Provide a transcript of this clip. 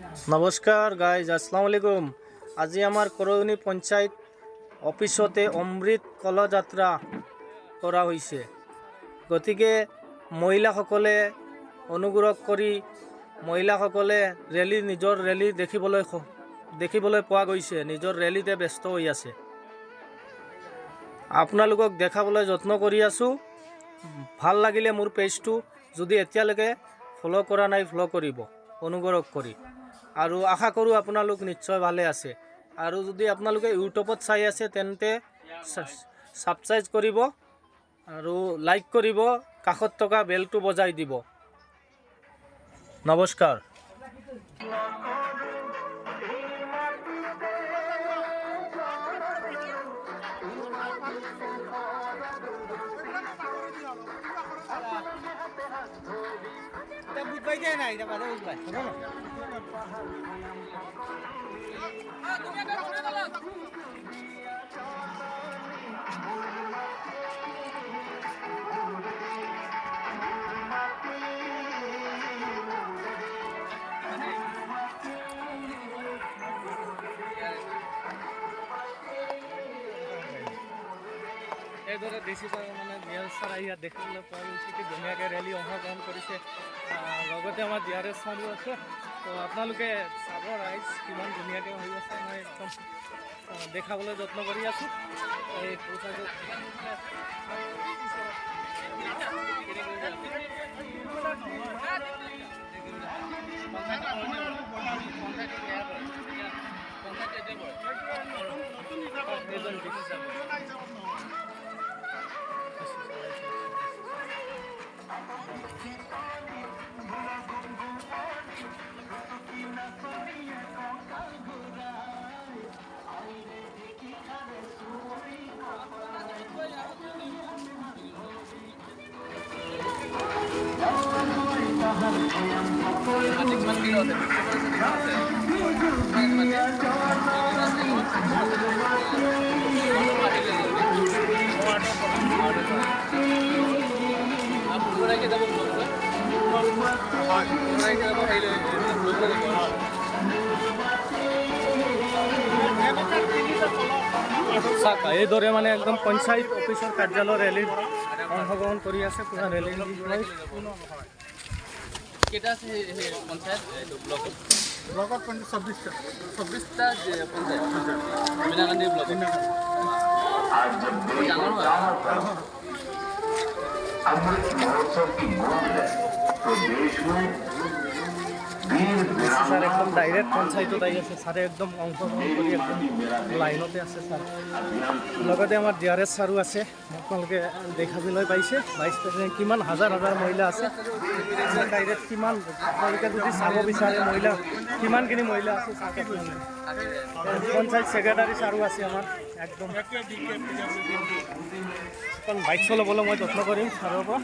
নমস্কাৰ গাইজ, আসসালামু আলাইকুম। আজি আমাৰ কৰৌনি পঞ্চায়ত অফিসতে অমৃত কলযাত্ৰা কৰা হৈছে। গতিকে মহিলাসকলে অনুগ্ৰহ কৰি মহিলাসকলে নিজৰ ৰেলী দেখিবলৈ পোৱা গৈছে। নিজৰ ৰেলীতে ব্যস্ত হৈ আছে। আপোনালোকক দেখাবলৈ যত্ন কৰি আছোঁ। ভাল লাগিলে মোৰ পেজটো যদি এতিয়ালৈকে ফ'ল' কৰা নাই ফ'ল' কৰিব অনুগ্ৰহ কৰি। আৰু আশা কৰোঁ আপোনালোক নিশ্চয় ভালে আছে। আৰু যদি আপোনালোকে ইউটিউবত চাই আছে তেন্তে ছাবস্ক্ৰাইব কৰিব আৰু লাইক কৰিব, কাষত থকা বেলটো বজাই দিব। নমস্কাৰ। এইদৰে দেখিছে মানে ডিআৰএছ ছাৰ ইয়াত দেখিবলৈ পোৱা গৈছে কি ধুনীয়াকৈ ৰেলী অংশগ্ৰহণ কৰিছে। লগতে আমাৰ ডিআৰএছ ছাৰো আছে। তো আপোনালোকে চাব ৰাইজ কিমান ধুনীয়াকৈ হৈ আছে। মই একদম দেখাবলৈ যত্ন কৰি আছোঁ। এই এইদৰে মানে একদম পঞ্চায়ত অফিচৰ কাৰ্যালয় ৰেলীত অংশগ্ৰহণ কৰি আছে। পুৰা ৰেলী কেইটা আছে পঞ্চায়ত ব্লকত? 26টা পঞ্চায়ত मीना गांधी ब्लॉक आज जब देश में अमृत महोत्सव की गूंज है तो देश में ছাৰ একদম ডাইৰেক্ট পঞ্চায়তত আহি আছে। ছাৰে একদম অংশগ্ৰহণ কৰি একদম লাইনতে আছে ছাৰ। লগতে আমাৰ ডিআৰএছ ছাৰো আছে। আপোনালোকে দেখাবলৈ পাইছে ভাইচ প্ৰেচিডেণ্ট কিমান হাজাৰ মহিলা আছে। ডাইৰেক্ট কিমান আপোনালোকে যদি চাব বিচাৰে মহিলা কিমানখিনি মহিলা আছে। পঞ্চায়ত ছেক্ৰেটাৰী ছাৰো আছে আমাৰ। একদম এখন বাইক চলাবলৈ মই যত্ন কৰিম ছাৰৰ পৰা।